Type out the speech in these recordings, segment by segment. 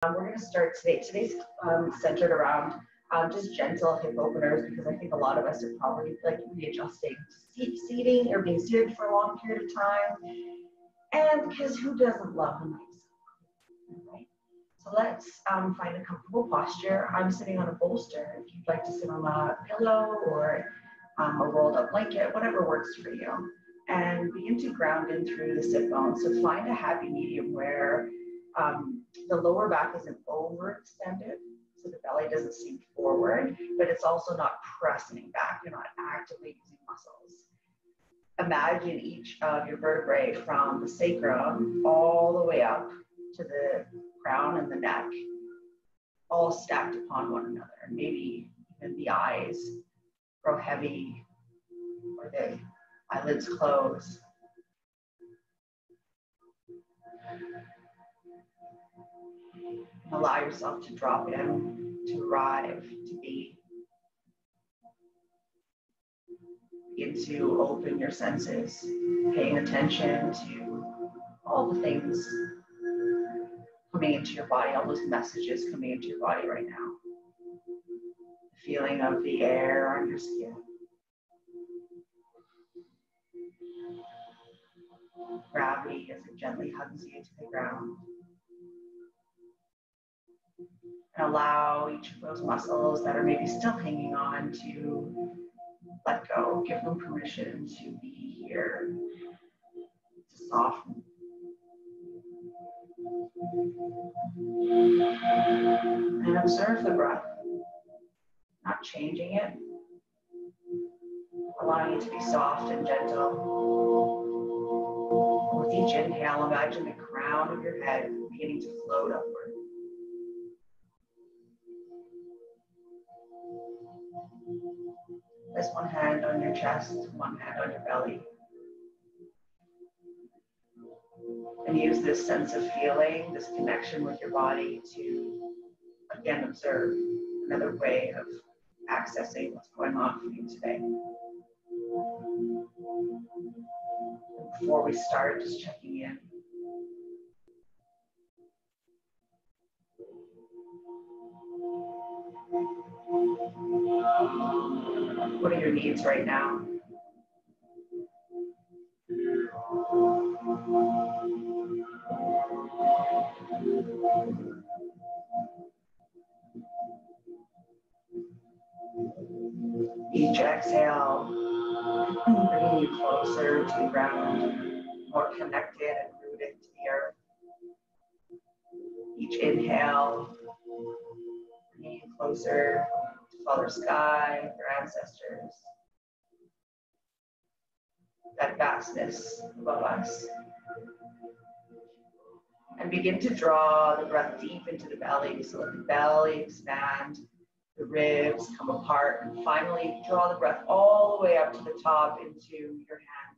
We're going to start today. Today's centered around just gentle hip openers, because I think a lot of us are probably like readjusting to seating or being seated for a long period of time. And because who doesn't love a nice, right? So let's find a comfortable posture. I'm sitting on a bolster. If you'd like to sit on a pillow or a rolled up blanket, whatever works for you. And begin to ground in through the sit bones. So find a happy medium where the lower back isn't overextended, so the belly doesn't sink forward, but it's also not pressing back. You're not actively using muscles. Imagine each of your vertebrae from the sacrum all the way up to the crown and the neck, all stacked upon one another. Maybe even the eyes grow heavy or the eyelids close. Allow yourself to drop in, to arrive, to be. Begin to open your senses, paying attention to all the things coming into your body, all those messages coming into your body right now. The feeling of the air on your skin. Gravity as it gently hugs you to the ground. And allow each of those muscles that are maybe still hanging on to let go. Give them permission to be here, to soften. And observe the breath, not changing it, allowing it to be soft and gentle. With each inhale, imagine the crown of your head beginning to float upward. Place one hand on your chest, one hand on your belly. And use this sense of feeling, this connection with your body to, again, observe another way of accessing what's going on for you today. And before we start, just checking in. What are your needs right now? Each exhale, bringing you closer to the ground, more connected and rooted to the earth. Each inhale, bringing you closer to Father Sky, your ancestors, that vastness above us. And begin to draw the breath deep into the belly, so let the belly expand, the ribs come apart, and finally draw the breath all the way up to the top into your hand.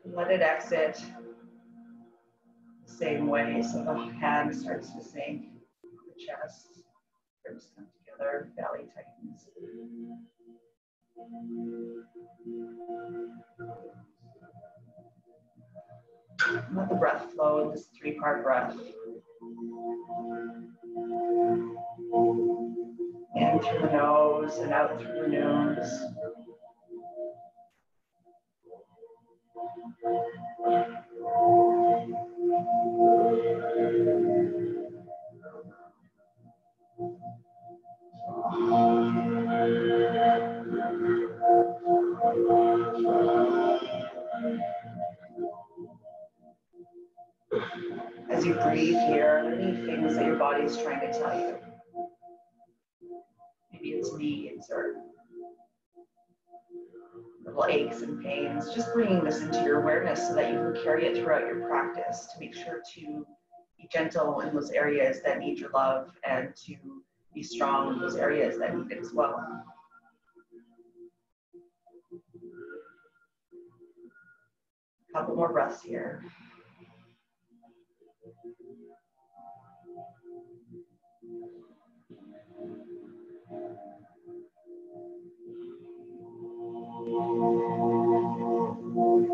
And let it exit the same way, so the hand starts to sink, the chest, ribs come together, belly tightens. Let the breath flow in this three-part breath. In through the nose and out through the nose. As you breathe here, any things that your body is trying to tell you. Maybe it's needs or little aches and pains. Just bringing this into your awareness so that you can carry it throughout your practice to make sure to be gentle in those areas that need your love and to be strong in those areas that need it as well. A couple more breaths here.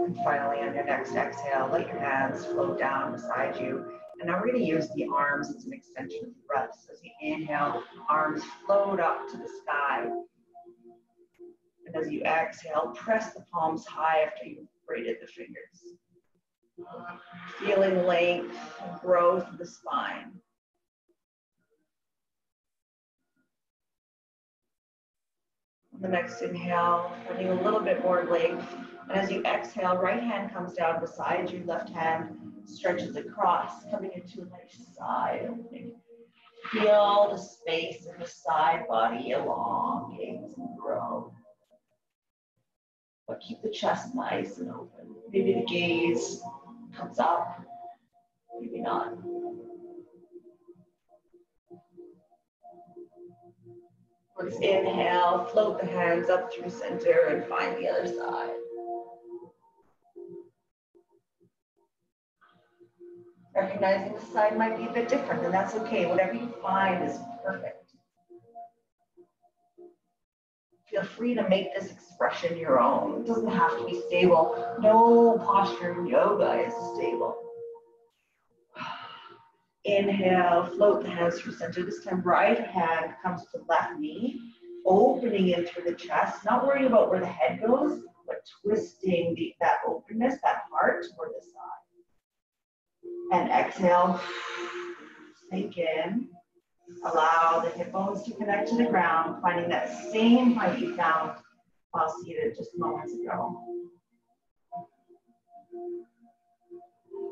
And finally, on your next next exhale, let your hands float down beside you. And now we're going to use the arms as an extension of the breath. So as you inhale, arms float up to the sky. And as you exhale, press the palms high after you've braided the fingers. Feeling length and growth of the spine. On the next inhale, finding a little bit more length. And as you exhale, right hand comes down beside you, left hand stretches across, coming into a nice side opening. Feel the space in the side body elongate and grow. But keep the chest nice and open. Maybe the gaze comes up, maybe not. Let's inhale, float the hands up through center and find the other side. Recognizing the side might be a bit different, and that's okay. Whatever you find is perfect. Feel free to make this expression your own. It doesn't have to be stable. No posture in yoga is stable. Inhale, float the hands through center. This time, right hand comes to left knee, opening in through the chest. Not worrying about where the head goes, but twisting that openness, that heart toward the side. And exhale, sink in. Allow the hip bones to connect to the ground, finding that same height you found while seated just moments ago.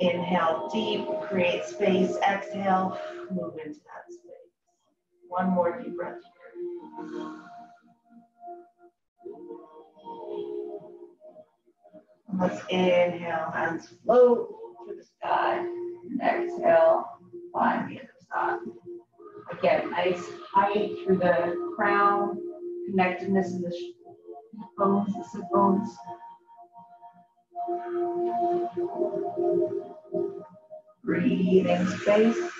Inhale deep, create space. Exhale, move into that space. One more deep breath here. Let's inhale, hands float to the sky. And exhale, find the other side. Again, nice height through the crown, connectedness in the bones, the sit bones. Breathing space.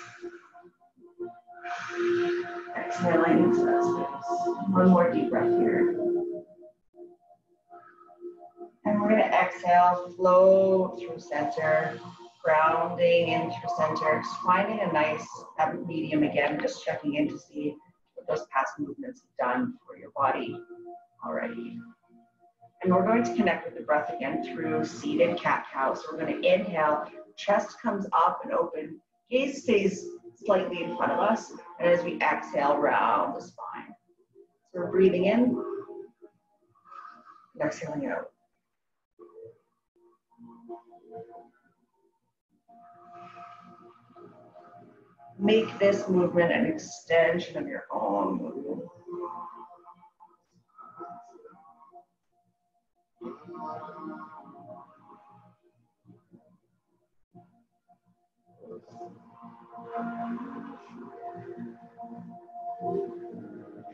Exhaling into that space. One more deep breath here. And we're going to exhale, flow through center, grounding in through center, just finding a nice medium again, just checking in to see what those past movements have done for your body already. And we're going to connect with the breath again through seated cat-cow. So we're going to inhale, chest comes up and open, gaze stays slightly in front of us, and as we exhale, round the spine. So we're breathing in, and exhaling out. Make this movement an extension of your own movement.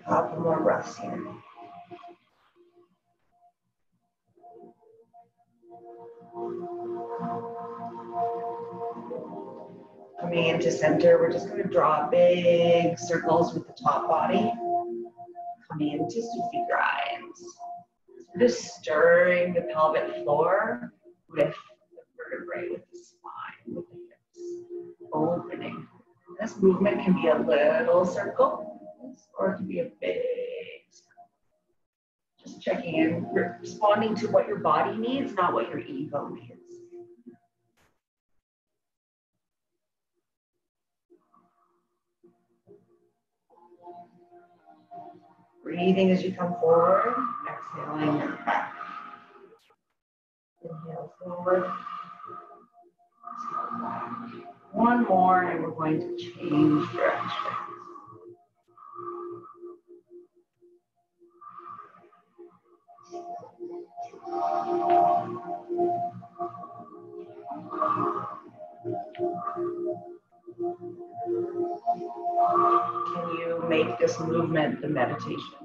Couple more breaths here. Coming into center, we're just going to draw big circles with the top body. Coming into Sufi grinds. We're just stirring the pelvic floor with the vertebrae, with the spine, with the hips, opening. This movement can be a little circle, or it can be a big circle. Just checking in, responding to what your body needs, not what your ego needs. Breathing as you come forward, exhaling back. Inhale forward, exhale back. One more, and we're going to change direction. Can you make this movement the meditation?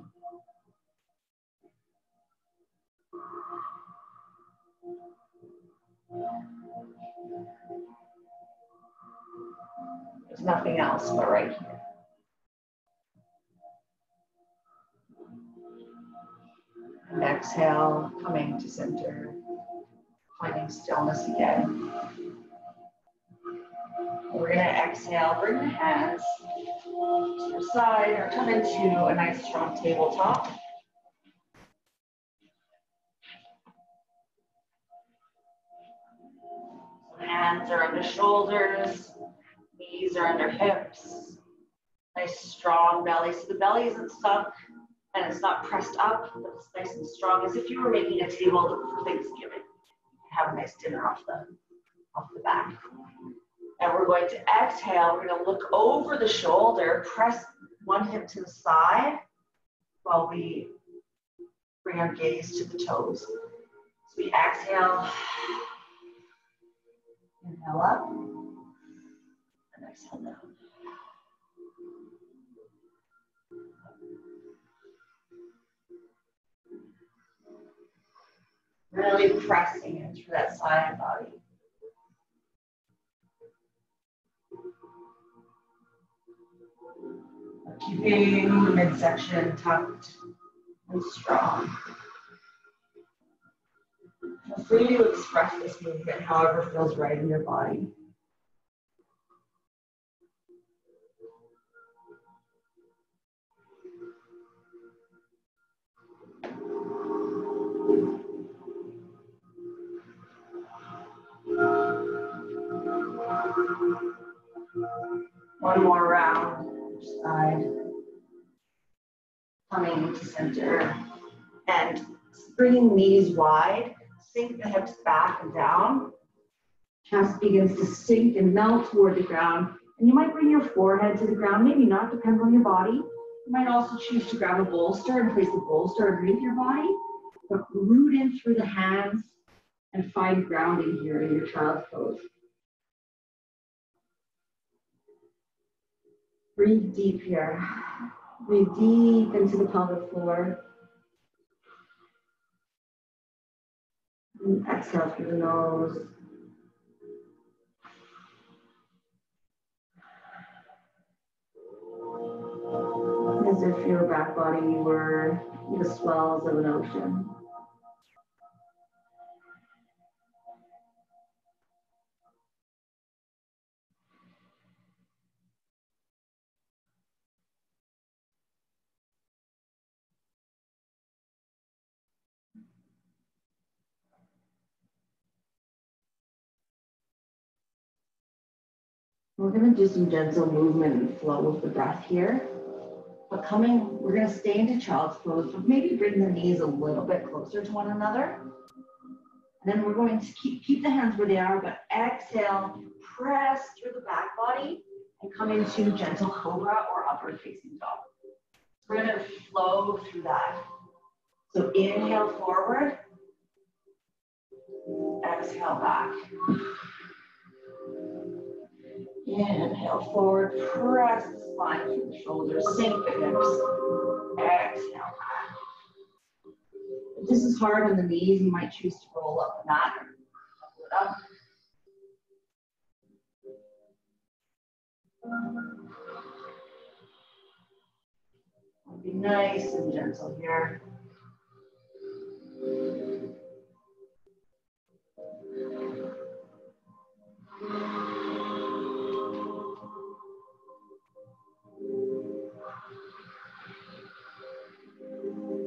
There's nothing else but right here. And exhale, coming to center. Finding stillness again. We're going to exhale, bring the hands to your side or come into a nice strong tabletop. Hands are under shoulders, knees are under hips. Nice strong belly. So the belly isn't sunk and it's not pressed up, but it's nice and strong, as if you were making a table for Thanksgiving. Have a nice dinner off the back. And we're going to exhale. We're going to look over the shoulder, press one hip to the side while we bring our gaze to the toes. So we exhale, inhale up, and exhale down. Really pressing into that side body. Keeping the midsection tucked and strong. Feel free to express this movement however feels right in your body. One more round, each side. Coming to center and bringing knees wide. Sink the hips back and down. Chest begins to sink and melt toward the ground. And you might bring your forehead to the ground, maybe not, depends on your body. You might also choose to grab a bolster and place the bolster underneath your body, but root in through the hands and find grounding here in your child's pose. Breathe deep here. Breathe deep into the pelvic floor. And exhale through the nose. As if your back body were the swells of an ocean. We're going to do some gentle movement and flow with the breath here. But we're going to stay into child's pose, but maybe bring the knees a little bit closer to one another. And then we're going to keep the hands where they are, but exhale, press through the back body and come into gentle cobra or upward facing dog. We're going to flow through that. So inhale forward, exhale back. Inhale forward, press the spine through the shoulders, sink the hips, exhale back. If this is hard on the knees, you might choose to roll up the mat or pull it up. I'll be nice and gentle here.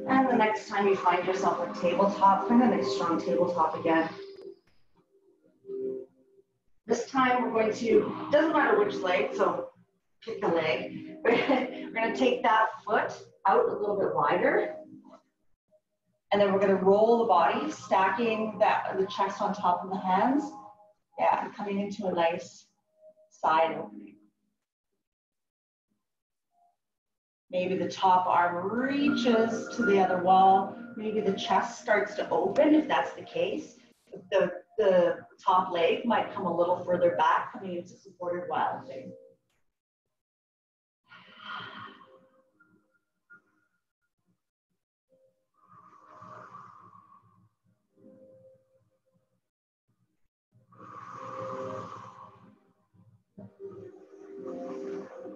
And the next time you find yourself at tabletop, find a nice strong tabletop again. This time we're going to, doesn't matter which leg, so pick a leg. We're going to take that foot out a little bit wider. And then we're going to roll the body, stacking the chest on top of the hands. Yeah, and coming into a nice side opening. Maybe the top arm reaches to the other wall. Maybe the chest starts to open, if that's the case. The top leg might come a little further back, coming into supported wild thing.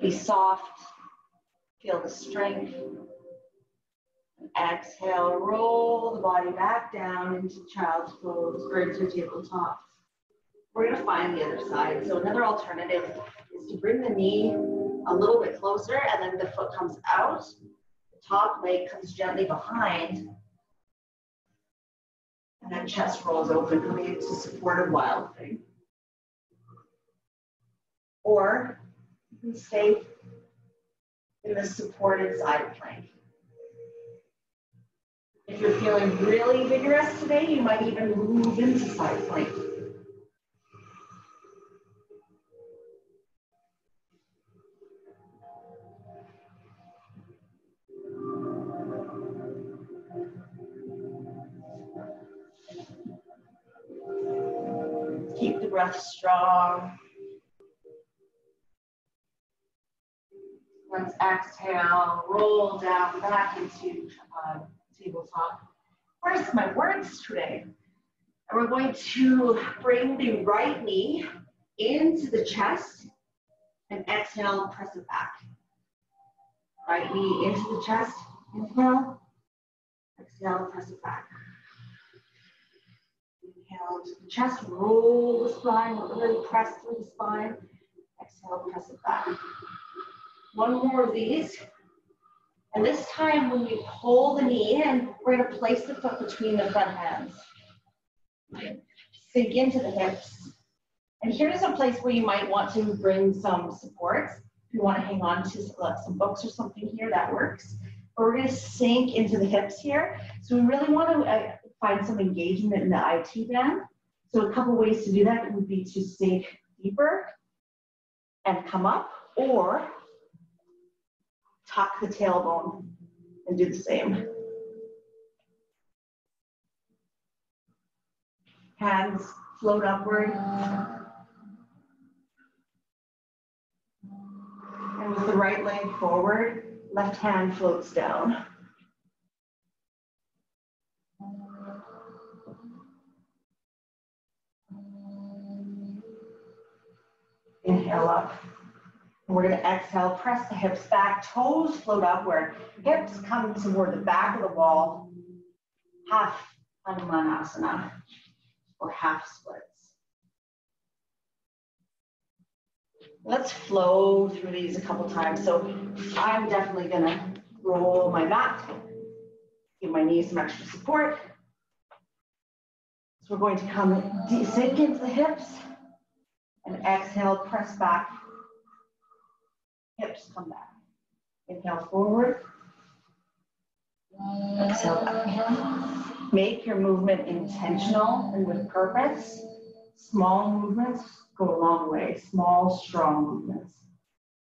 Be soft, feel the strength. Exhale, roll the body back down into child's pose or into tabletop. We're gonna find the other side. So another alternative is to bring the knee a little bit closer and then the foot comes out. The top leg comes gently behind. And then chest rolls open, coming into supported wild thing. Or you can stay in the supported side plank. If you're feeling really vigorous today, you might even move into side plank. Keep the breath strong. Let's exhale, roll down back into tabletop. Where's my words today? And we're going to bring the right knee into the chest and exhale, press it back. Right knee into the chest, inhale, exhale, press it back. Inhale into the chest, roll the spine, really press through the spine. Exhale, press it back. One more of these. And this time when you pull the knee in, we're gonna place the foot between the front hands. Sink into the hips. And here's a place where you might want to bring some support. If you want to hang on to some books or something here, that works. But we're gonna sink into the hips here. So we really want to find some engagement in the IT band. So a couple ways to do that would be to sink deeper and come up, or tuck the tailbone and do the same. Hands float upward. And with the right leg forward, left hand floats down. Inhale up. And we're going to exhale, press the hips back, toes float upward, hips come toward the back of the wall, half Hanumanasana, or half splits. Let's flow through these a couple times. So I'm definitely going to roll my mat, give my knees some extra support. So we're going to come sink into the hips and exhale, press back. Hips come back. Inhale forward. Exhale back. Make your movement intentional and with purpose. Small movements go a long way. Small, strong movements.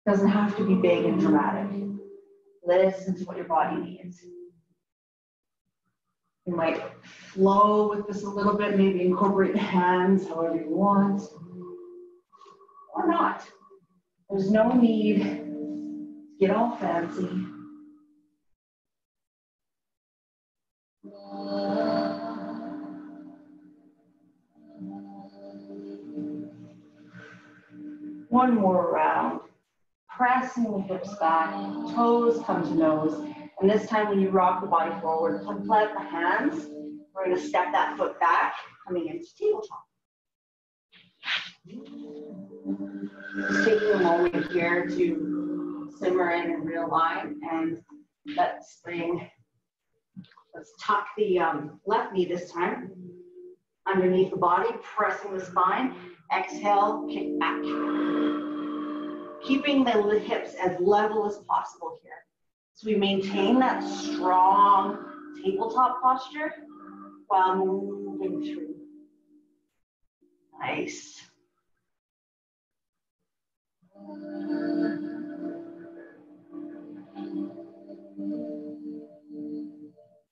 Doesn't have to be big and dramatic. Listen to what your body needs. You might flow with this a little bit, maybe incorporate the hands however you want, or not. There's no need to get all fancy. One more round. Pressing the hips back, toes come to nose. And this time when you rock the body forward, plant the hands. We're going to step that foot back, coming into tabletop. Just taking a moment here to simmer in and realign, and let's tuck the left knee this time underneath the body, pressing the spine. Exhale, kick back. Keeping the hips as level as possible here. So we maintain that strong tabletop posture while moving through. Nice.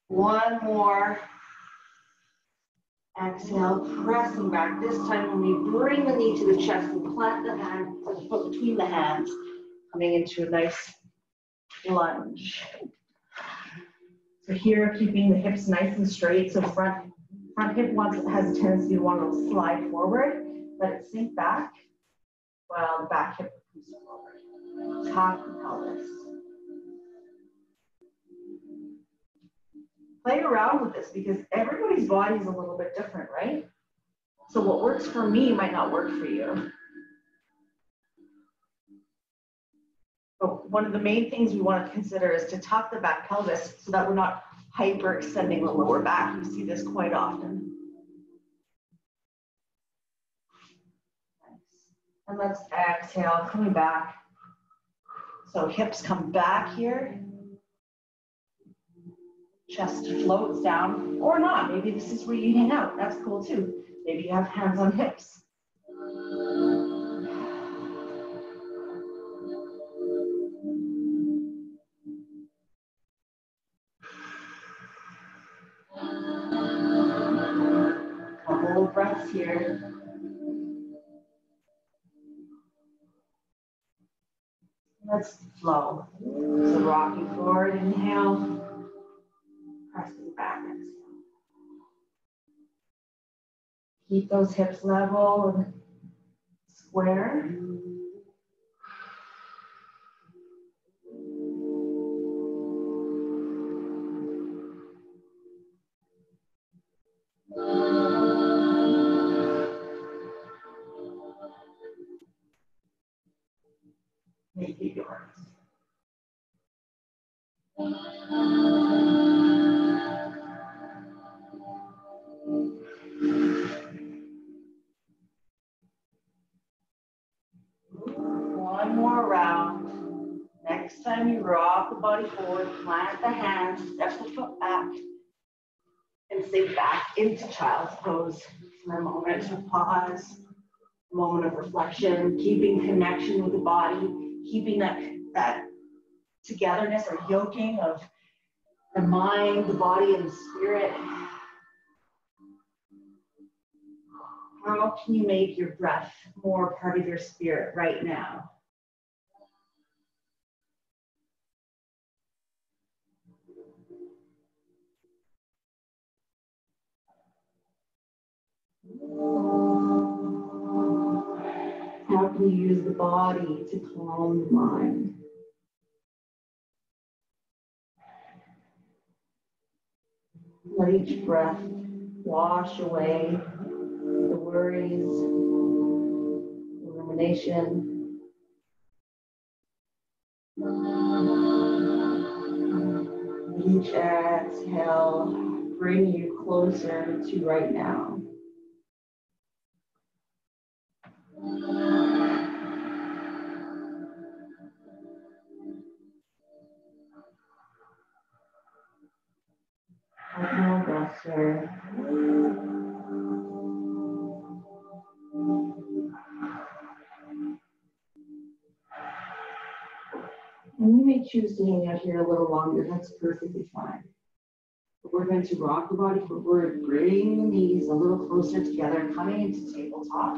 One more. Exhale, pressing back. This time when we bring the knee to the chest and plant the hand, the foot between the hands, coming into a nice lunge. So here, keeping the hips nice and straight. So front hip has a tendency to want to slide forward. Let it sink back while the back hip comes forward. Top the pelvis. Play around with this because everybody's body is a little bit different, right? So what works for me might not work for you. But one of the main things we want to consider is to tuck the back pelvis so that we're not hyperextending the lower back. We see this quite often. And let's exhale, coming back. So hips come back here. Chest floats down, or not. Maybe this is where you hang out. That's cool too. Maybe you have hands on hips. Couple of breaths here. Let's flow. So rocking forward, inhale. Pressing back, exhale. Keep those hips level and square. Make it yours. One more round. Next time you rock the body forward, plant the hands, step the foot back, and sink back into child's pose for a moment to pause, a moment of reflection, keeping connection with the body, keeping that togetherness or yoking of the mind, the body, and the spirit. How can you make your breath more part of your spirit right now? How can you use the body to calm the mind? Let each breath wash away the worries, the rumination. Each exhale bring you closer to right now. Final breath here. And you may choose to hang out here a little longer. That's perfectly fine. But we're going to rock the body forward, bring the knees a little closer together, coming into tabletop.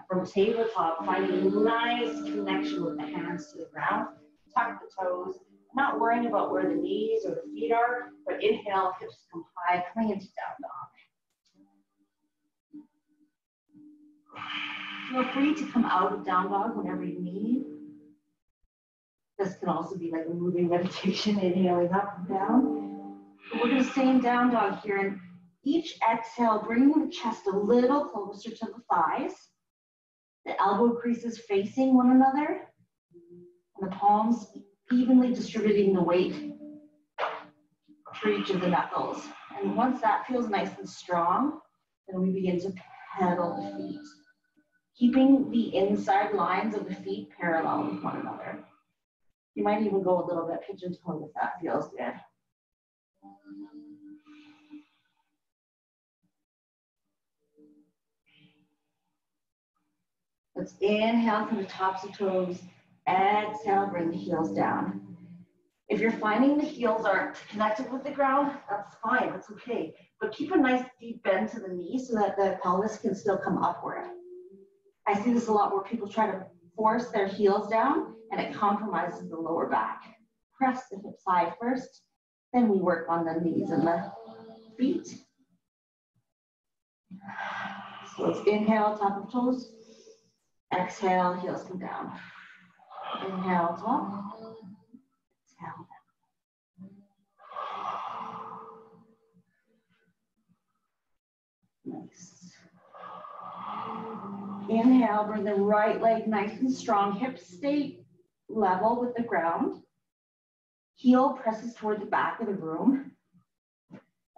From tabletop, finding a nice connection with the hands to the ground. Tuck the toes, not worrying about where the knees or the feet are, but inhale, hips come high, coming into down dog. Feel free to come out of down dog whenever you need. This can also be like a moving meditation, inhaling up and down. But we're going to stay in down dog here, and each exhale, bringing the chest a little closer to the thighs. The elbow creases facing one another, and the palms evenly distributing the weight for each of the knuckles. And once that feels nice and strong, then we begin to pedal the feet, keeping the inside lines of the feet parallel with one another. You might even go a little bit pigeon-toed if that feels good. Let's inhale from the tops of toes. Exhale, bring the heels down. If you're finding the heels aren't connected with the ground, that's fine, that's okay. But keep a nice deep bend to the knee so that the pelvis can still come upward. I see this a lot where people try to force their heels down and it compromises the lower back. Press the hips high first, then we work on the knees and the feet. So let's inhale, top of toes. Exhale, heels come down. Inhale, top. Exhale, down. Inhale, bring the right leg nice and strong. Hips stay level with the ground. Heel presses toward the back of the room.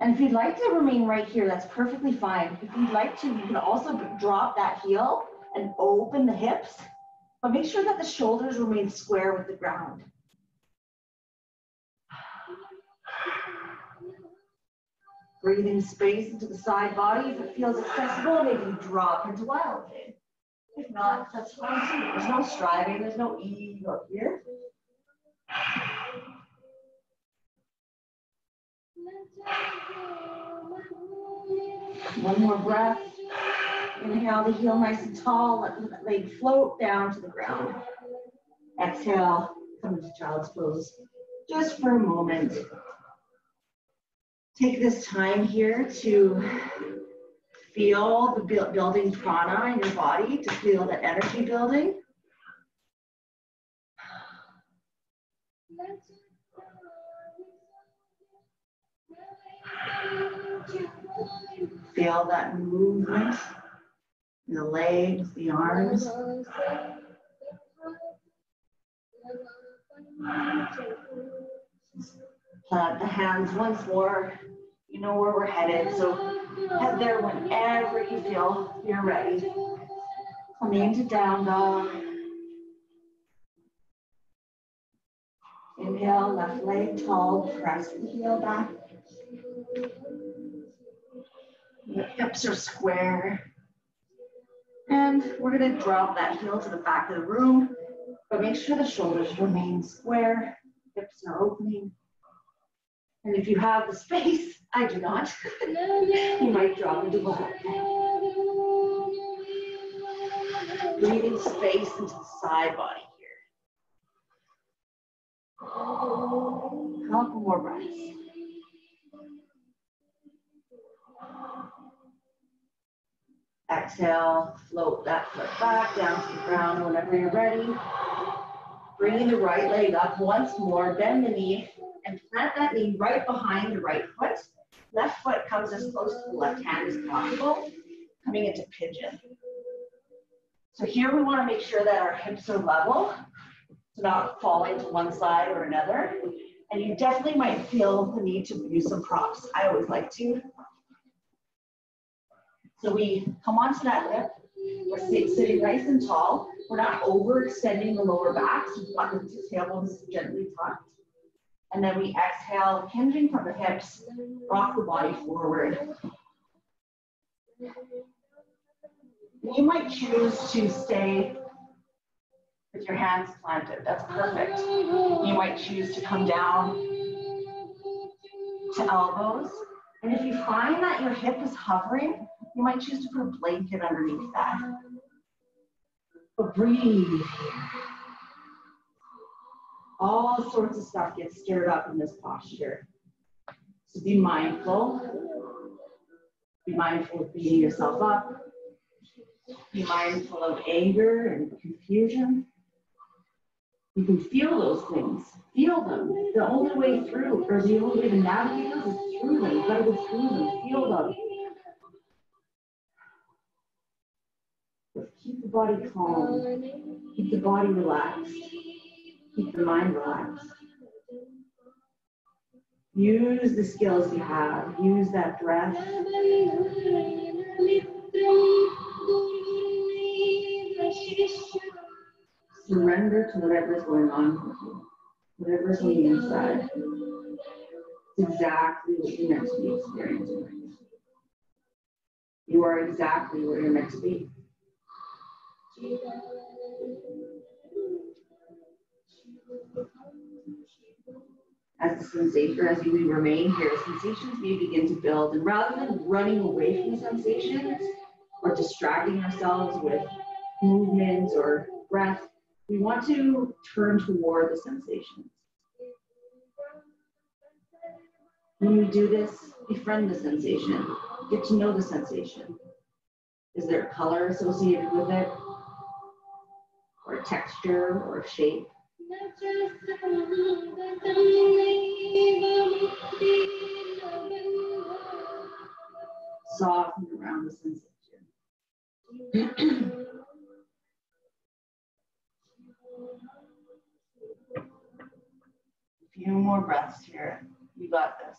And if you'd like to remain right here, that's perfectly fine. If you'd like to, you can also drop that heel and open the hips, but make sure that the shoulders remain square with the ground. Breathing space into the side body. If it feels accessible, maybe drop into wild thing. If not, that's fine too. There's no striving, there's no ego here. One more breath. Inhale the heel nice and tall, let the leg float down to the ground. Exhale, come into child's pose. Just for a moment. Take this time here to feel the building prana in your body, to feel the energy building. Feel that movement in the legs, the arms. Plant the hands once more. You know where we're headed, so head there whenever you feel you're ready. Coming into down dog. Inhale, left leg tall, press the heel back. The hips are square. And we're going to drop that heel to the back of the room, but make sure the shoulders remain square, hips are opening. And if you have the space, I do not, you might drop into wild. Breathing space into the side body here. Couple more breaths. Exhale, float that foot back down to the ground whenever you're ready. Bringing the right leg up once more, bend the knee and plant that knee right behind the right foot. Left foot comes as close to the left hand as possible, coming into pigeon. So here we want to make sure that our hips are level, to not fall into one side or another. And you definitely might feel the need to use some props. I always like to. So we come onto that hip. We're sitting nice and tall. We're not overextending the lower back, so we've got the tailbones gently tucked. And then we exhale, hinging from the hips, rock the body forward. You might choose to stay with your hands planted. That's perfect. You might choose to come down to elbows. And if you find that your hip is hovering, you might choose to put a blanket underneath that. But breathe. All sorts of stuff gets stirred up in this posture. So be mindful. Be mindful of beating yourself up. Be mindful of anger and confusion. You can feel those things. Feel them. The only way through, or the only way to navigate those is through them. You've got to go through them. Feel them. But keep the body calm. Keep the body relaxed. Keep the mind relaxed. Use the skills you have. Use that breath. Surrender to whatever is going on with you. Whatever is on the inside. It's exactly what you're meant to be experiencing. You are exactly where you're meant to be. As the sensation, as we remain here, sensations may begin to build, and rather than running away from the sensations or distracting ourselves with movements or breath, we want to turn toward the sensations. When we do this, befriend the sensation, get to know the sensation. Is there a color associated with it, or a texture, or a shape? Soften around the sensation. A few more breaths here. You got this.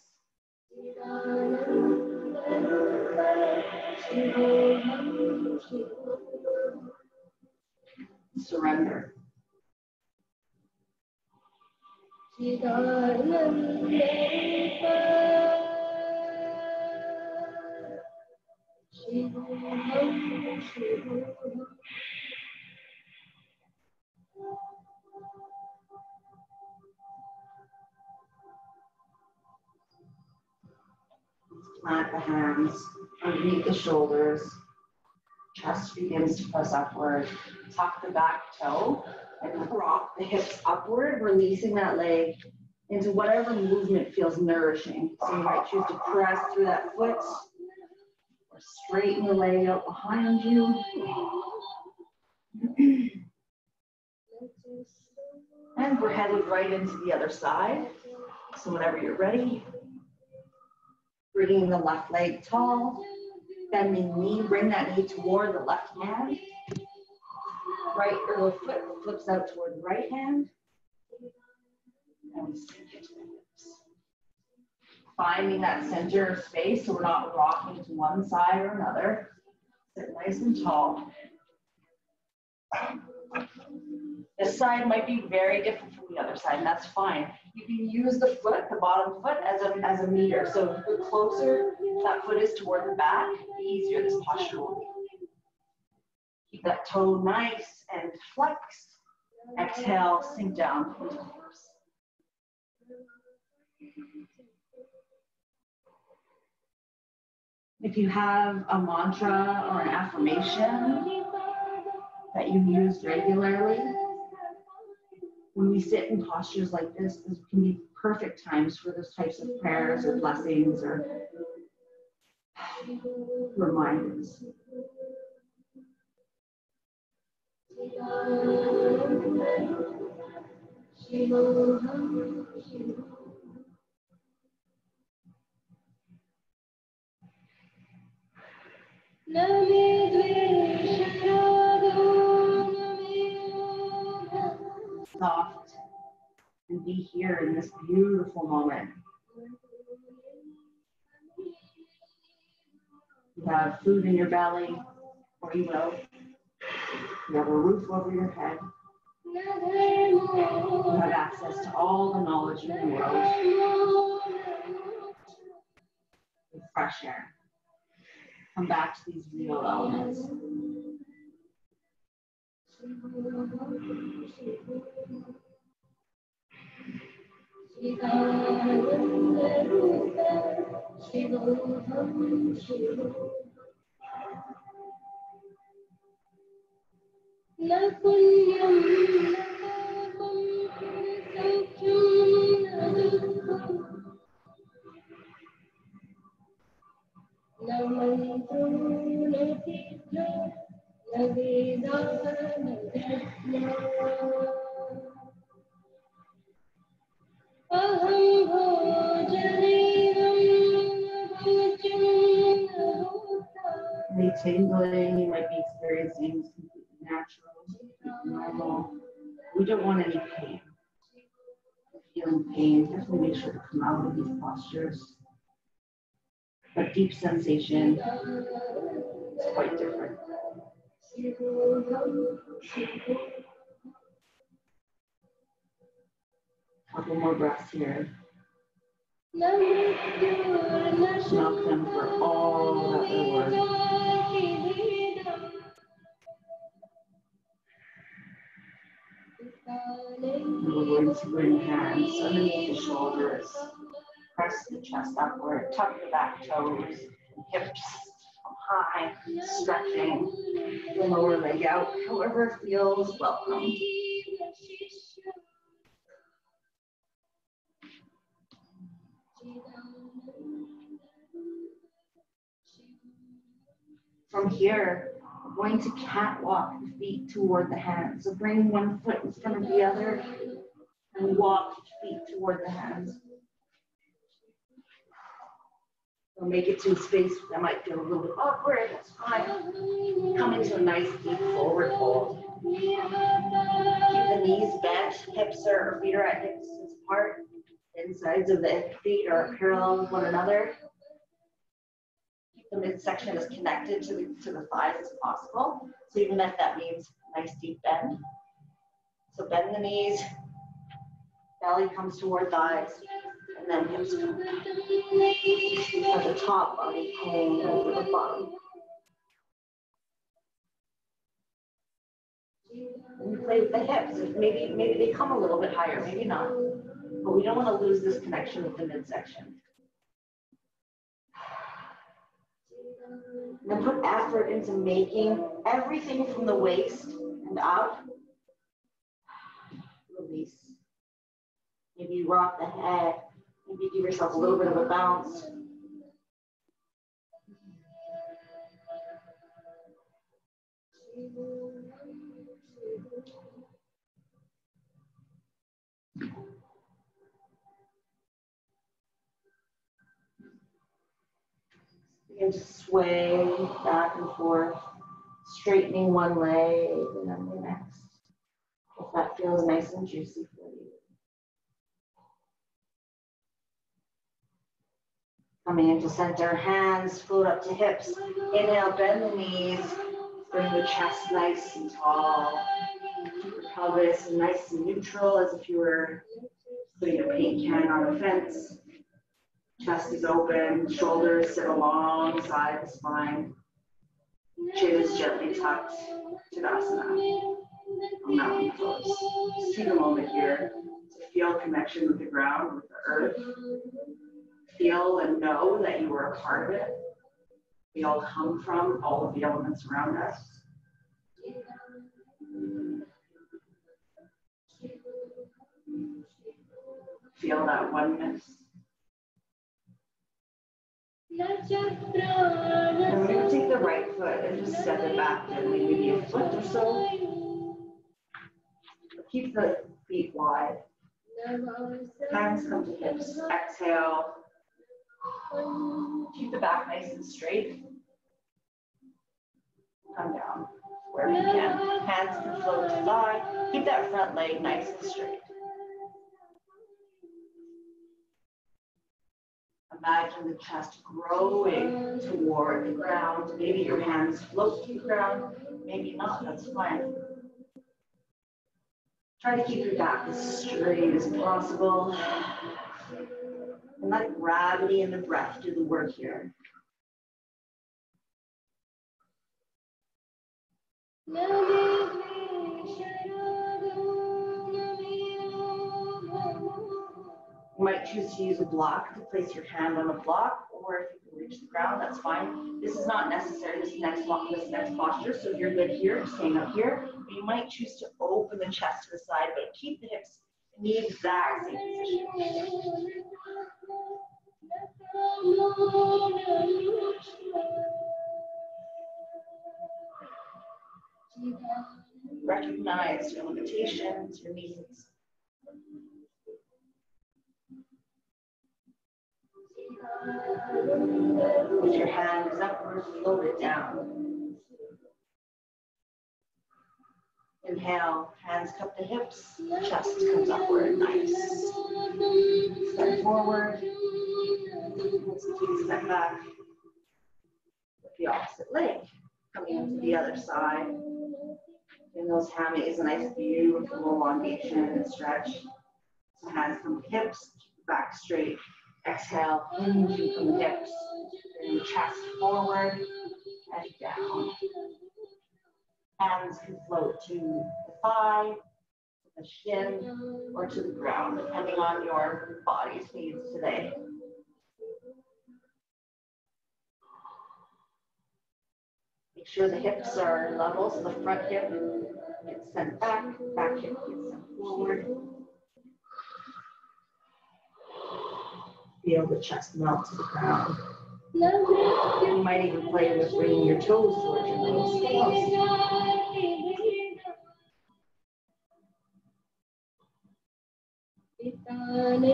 Surrender. Plant the hands underneath the shoulders. Chest begins to press upward. Tuck the back toe and rock the hips upward, releasing that leg into whatever movement feels nourishing. So you might choose to press through that foot or straighten the leg out behind you. And we're headed right into the other side. So whenever you're ready, bringing the left leg tall, bending knee, bring that knee toward the left hand. Right or the foot flips out toward the right hand. And we sink into the hips. Finding that center space so we're not rocking to one side or another. Sit nice and tall. This side might be very different from the other side, and that's fine. You can use the foot, the bottom foot, as a meter. So the closer that foot is toward the back, the easier this posture will be. Keep that toe nice and flexed. Exhale, sink down into the horse. If you have a mantra or an affirmation that you use regularly, when we sit in postures like this, this can be perfect times for those types of prayers or blessings or reminders. Soft and be here in this beautiful moment. You have food in your belly, or you will. You have a roof over your head. You have access to all the knowledge in the world. With fresh air. Come back to these real elements. Any tingling you might be experiencing is completely natural, completely normal. We don't want any pain. If you're feeling pain, definitely make sure to come out of these postures. But deep sensation is quite different. Couple more breaths here. Knock them for all that they're worth. And we're going to bring hands underneath the shoulders. Press the chest upward, tuck the back toes, hips high, stretching the lower leg out, however it feels welcome. From here, we're going to catwalk the feet toward the hands. So bring one foot in front of the other and walk the feet toward the hands. We'll make it to a space that might feel a little bit awkward, that's fine. Come into a nice deep forward fold. Keep the hips or feet are at hips distance apart. Insides of the feet are parallel with one another. Keep the midsection as connected to the thighs as possible. So even if that means nice deep bend. So bend the knees, belly comes toward thighs, and then hips come back. Let the top body hang over the bottom. And you play with the hips. Maybe they come a little bit higher, maybe not. But we don't want to lose this connection with the midsection. And then put effort into making everything from the waist and up. Release. Maybe you rock the head. Maybe give yourself a little bit of a bounce. Begin to sway back and forth, straightening one leg and then the next. If that feels nice and juicy for you. Coming into center, hands float up to hips. Inhale, bend the knees, bring the chest nice and tall. Keep your pelvis nice and neutral as if you were putting a paint can on a fence. Chest is open, shoulders sit alongside the spine. Chin is gently tucked, Tadasana, mountain pose. Just take a moment here to feel connection with the ground, with the earth. Feel and know that you are a part of it. We all come from all of the elements around us. Feel that oneness. And we're going to take the right foot and just step it back gently, maybe a foot or so. Keep the feet wide. Hands come to hips. Exhale. Keep the back nice and straight. Come down wherever you can. Hands can float to thigh. Keep that front leg nice and straight. Imagine the chest growing toward the ground. Maybe your hands float to the ground, maybe not, that's fine. Try to keep your back as straight as possible. And let gravity and the breath do the work here. You might choose to use a block to place your hand on a block, or if you can reach the ground, that's fine. This is not necessary, this next posture, so if you're good here, staying up here. You might choose to open the chest to the side, but keep the hips in the exact same position. Recognize your limitations, your needs. With your hands upward, float it down. Inhale, hands cup to hips, chest comes upward, nice. Step forward, step back. With the opposite leg, coming into the other side. In those hammies, a nice beautiful elongation and stretch. So hands come to hips, back straight. Exhale, hinging from the hips. Bring the chest forward and down. Hands can float to the thigh, to the shin, or to the ground, depending on your body's needs today. Make sure the hips are level, so the front hip gets sent back, back hip gets sent forward. Feel the chest melt to the ground. You might even play with bringing your toes towards your nose. And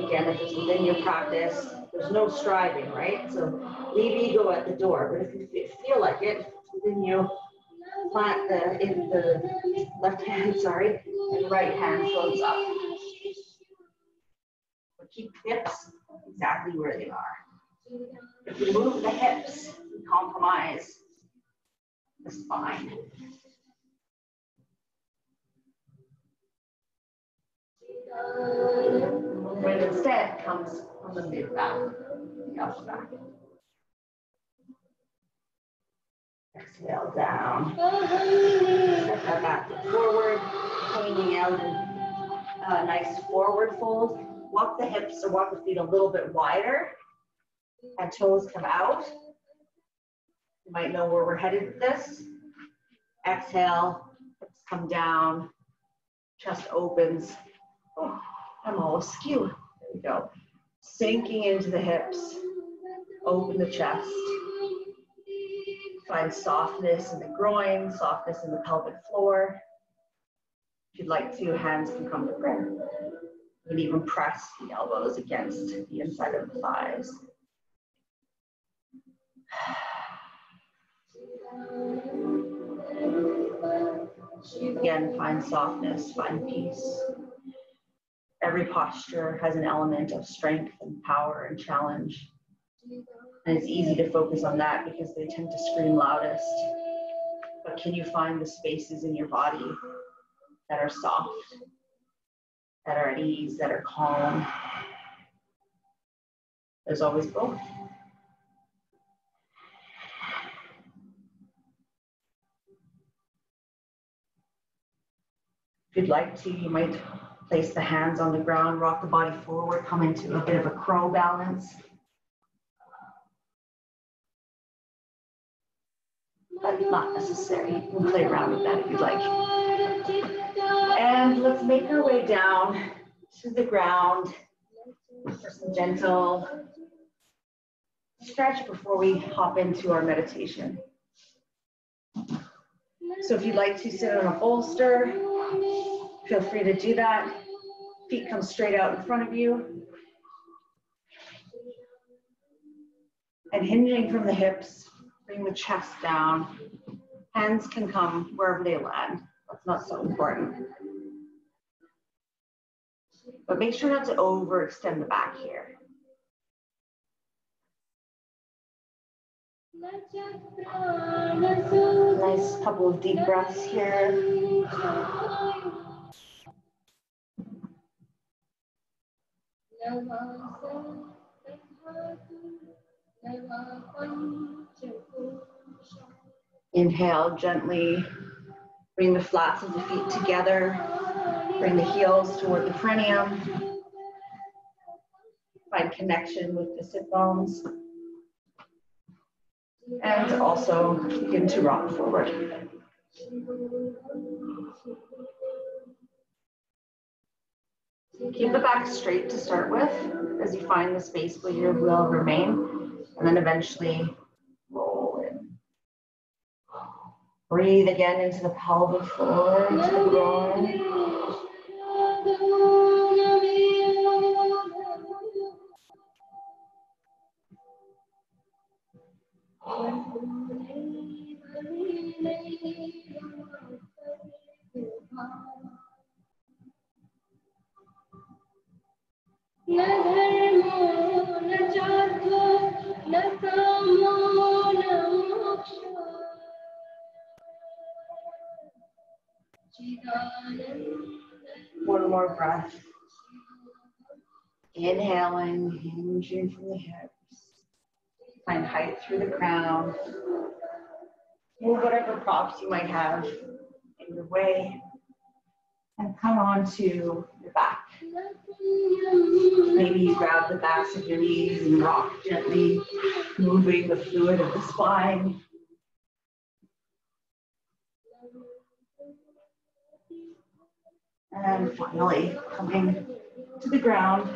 again, if it's within your practice, there's no striving, right? So leave ego at the door. But if you feel like it, within you, plant the left hand, And the right hand floats up. But keep the hips exactly where they are. If we move the hips, we compromise the spine. Movement instead comes from the mid back, the upper back. Exhale down. Step that back to forward, hanging out in a nice forward fold. Walk the hips or walk the feet a little bit wider. And toes come out. You might know where we're headed with this. Exhale, hips come down, chest opens. Oh, I'm all askew. There we go. Sinking into the hips, open the chest. Find softness in the groin, softness in the pelvic floor. If you'd like to, hands can come to prayer. You can even press the elbows against the inside of the thighs. Again, find softness, find peace. Every posture has an element of strength and power and challenge. And it's easy to focus on that because they tend to scream loudest. But can you find the spaces in your body that are soft, that are at ease, that are calm? There's always both. If you'd like to, you might place the hands on the ground, rock the body forward, come into a bit of a crow balance. But not necessary. You can play around with that if you'd like. And let's make our way down to the ground for some gentle stretch before we hop into our meditation. So if you'd like to sit on a bolster, feel free to do that. Feet come straight out in front of you. And hinging from the hips, bring the chest down. Hands can come wherever they land. That's not so important. But make sure not to overextend the back here. Nice couple of deep breaths here. Inhale gently. Bring the flats of the feet together. Bring the heels toward the perineum. Find connection with the sit bones. And also begin to rock forward. Keep the back straight to start with as you find the space where your will remain, and then eventually roll in. Breathe again into the pelvic floor, into the groin. One more breath. Inhaling, hinging from the hips. Find height through the crown. Move whatever props you might have in your way. And come on to your back. Maybe you grab the backs of your knees and rock gently, moving the fluid of the spine. And finally, coming to the ground.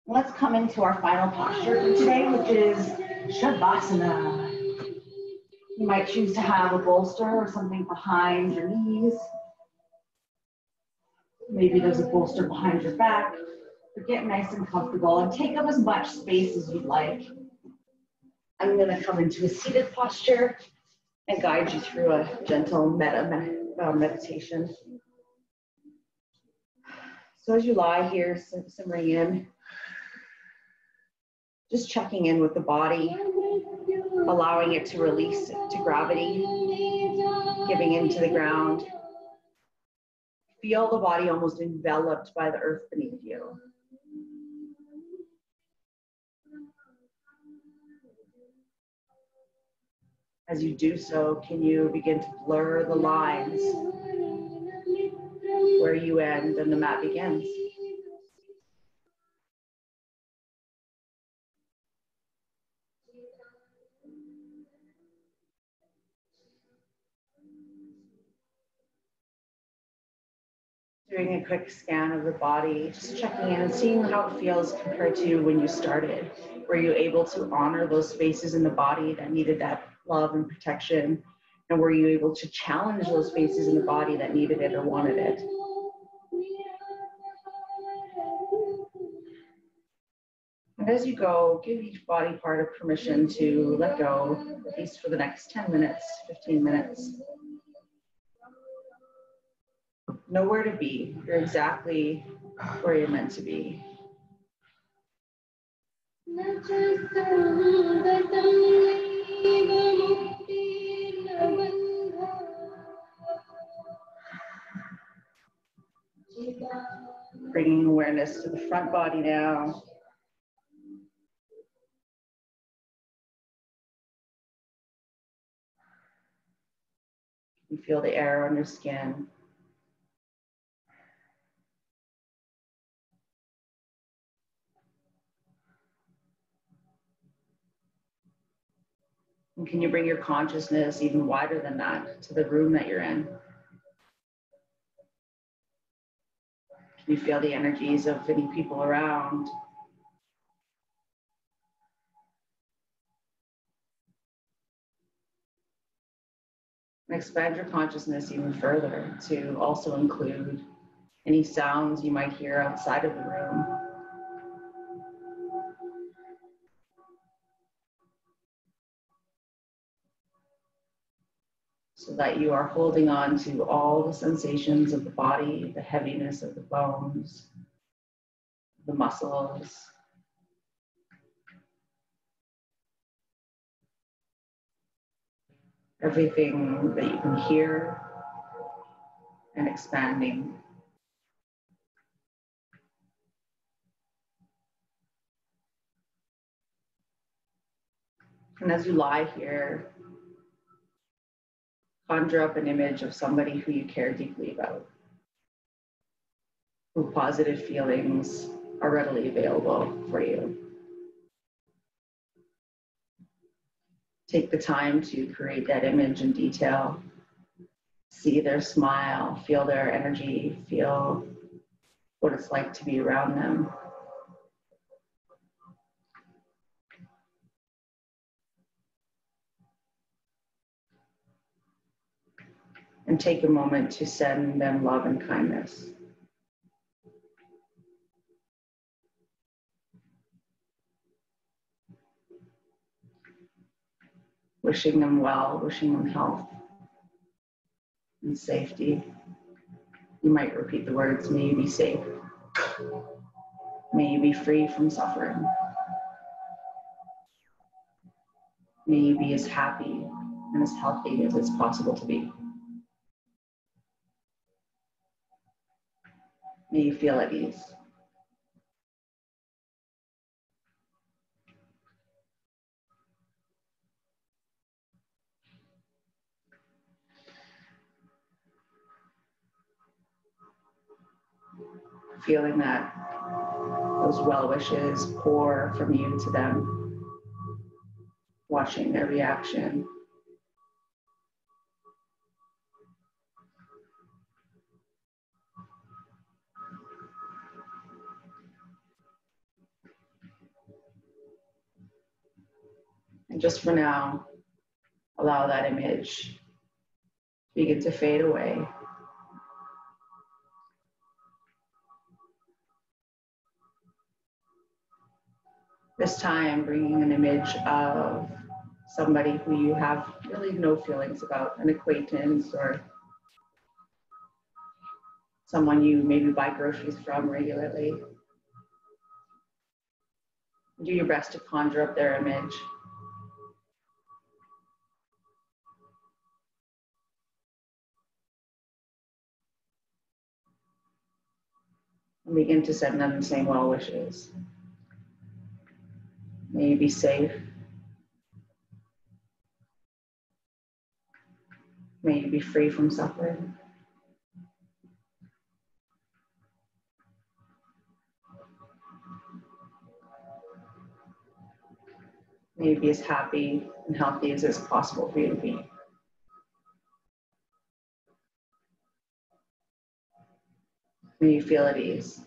Let's come into our final posture for today, which is Shavasana. You might choose to have a bolster or something behind your knees. Maybe there's a bolster behind your back. But get nice and comfortable and take up as much space as you'd like. I'm going to come into a seated posture and guide you through a gentle metta meditation. So as you lie here, simmering in, just checking in with the body, allowing it to release to gravity, giving into the ground. Feel the body almost enveloped by the earth beneath you. As you do so, can you begin to blur the lines where you end and the mat begins? Doing a quick scan of the body, just checking in and seeing how it feels compared to when you started. Were you able to honor those spaces in the body that needed that love and protection? And were you able to challenge those spaces in the body that needed it or wanted it? And as you go, give each body part of permission to let go, at least for the next 10 minutes, 15 minutes. Know where to be. You're exactly where you're meant to be. Bringing awareness to the front body now. You feel the air on your skin. And can you bring your consciousness even wider than that to the room that you're in? Can you feel the energies of any people around? And expand your consciousness even further to also include any sounds you might hear outside of the room. So that you are holding on to all the sensations of the body, the heaviness of the bones, the muscles, everything that you can hear, and expanding. And as you lie here, conjure up an image of somebody who you care deeply about, who positive feelings are readily available for you. Take the time to create that image in detail. See their smile, feel their energy, feel what it's like to be around them. And take a moment to send them love and kindness. Wishing them well, wishing them health and safety. You might repeat the words, may you be safe. May you be free from suffering. May you be as happy and as healthy as it's possible to be. May you feel at ease. Feeling that those well wishes pour from you to them, watching their reaction. And just for now, allow that image to begin to fade away. This time, bringing an image of somebody who you have really no feelings about, an acquaintance or someone you maybe buy groceries from regularly. Do your best to conjure up their image. And begin to send them the same well wishes. May you be safe. May you be free from suffering. May you be as happy and healthy as it's possible for you to be. May you feel at ease.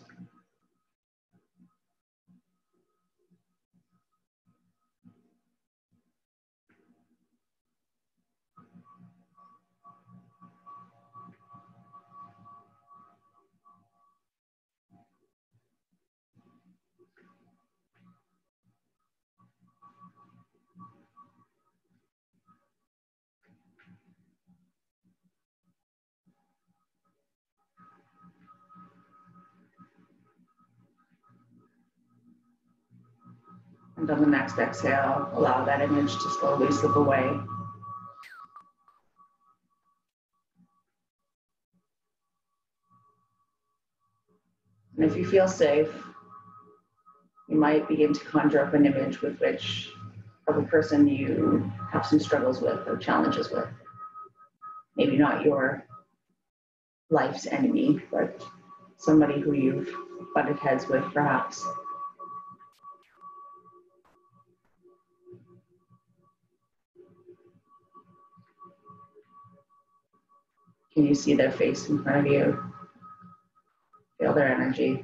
And on the next exhale, allow that image to slowly slip away. And if you feel safe, you might begin to conjure up an image with which of a person you have some struggles with or challenges with. Maybe not your life's enemy, but somebody who you've butted heads with, perhaps. Can you see their face in front of you? Feel their energy.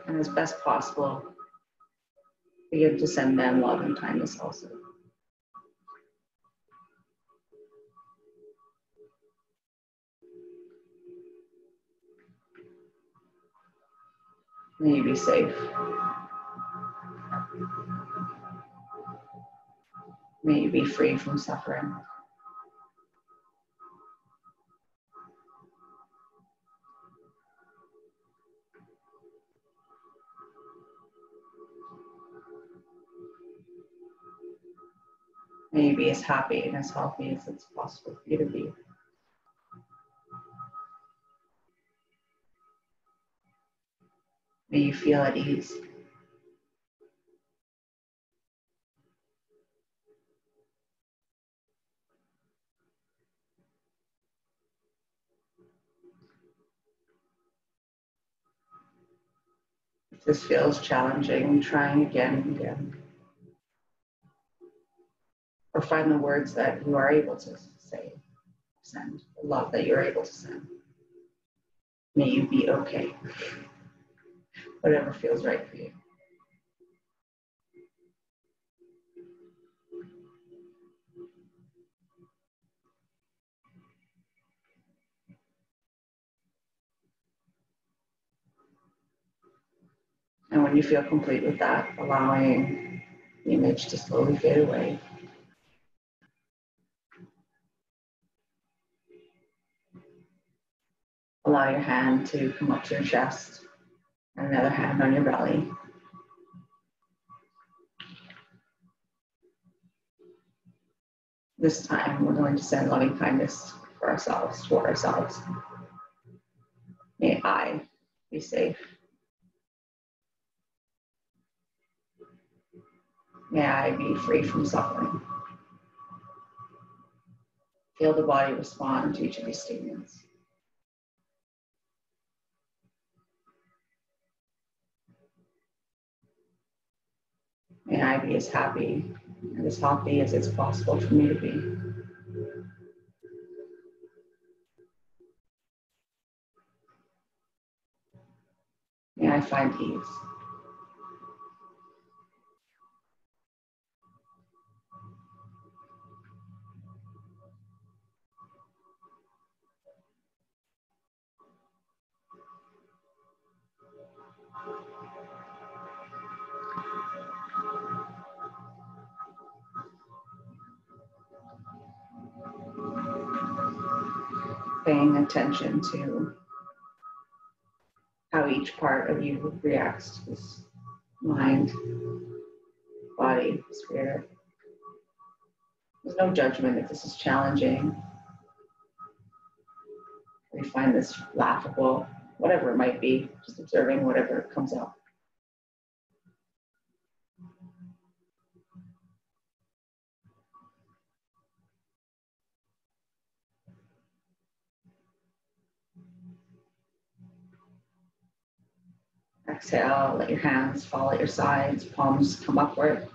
And as best possible, begin to send them love and kindness also. May you be safe. May you be free from suffering. May you be as happy and as healthy as it's possible for you to be. May you feel at ease. If this feels challenging, trying again and again. Or find the words that you are able to say, send, the love that you're able to send. May you be okay. Whatever feels right for you. And when you feel complete with that, allowing the image to slowly fade away. Allow your hand to come up to your chest and another hand on your belly. This time, we're going to send loving kindness for ourselves, toward ourselves. May I be safe. May I be free from suffering. Feel the body respond to each of these statements. May I be as happy and as healthy as it's possible for me to be. May I find ease. paying attention to how each part of you reacts to this mind, body, spirit. There's no judgment if this is challenging, or you find this laughable, whatever it might be, just observing whatever comes up. Exhale, let your hands fall at your sides, palms come upward.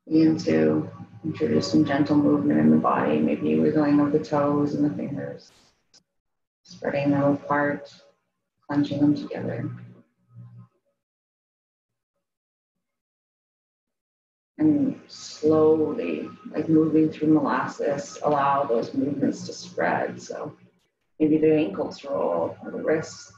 Begin to introduce some gentle movement in the body, maybe wiggling of the toes and the fingers, spreading them apart, clenching them together. And slowly, like moving through molasses, allow those movements to spread. So maybe the ankles roll or the wrists.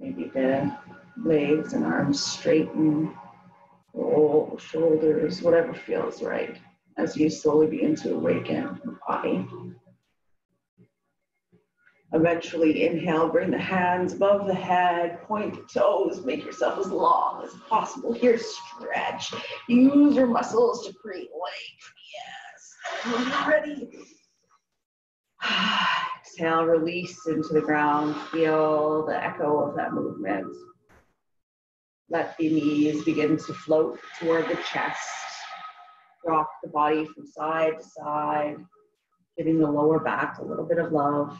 Maybe the legs and arms straighten, roll, shoulders, whatever feels right as you slowly begin to awaken the body. Eventually inhale, bring the hands above the head, point the toes, make yourself as long as possible. Here, stretch. Use your muscles to create length. Yes. When you're ready. Exhale, release into the ground. Feel the echo of that movement. Let the knees begin to float toward the chest. Rock the body from side to side, giving the lower back a little bit of love.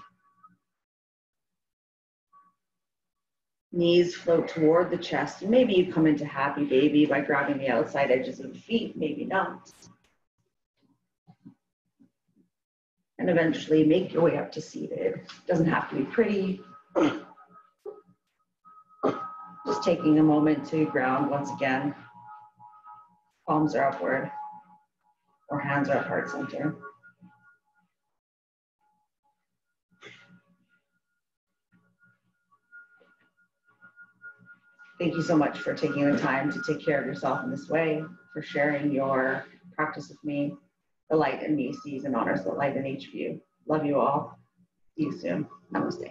Knees float toward the chest. And maybe you come into happy baby by grabbing the outside edges of the feet, maybe not. And eventually make your way up to seated. Doesn't have to be pretty. Just taking a moment to ground once again. Palms are upward, or hands are at heart center. Thank you so much for taking the time to take care of yourself in this way, for sharing your practice with me. The light in me sees and honors the light in each of you. Love you all. See you soon. Namaste.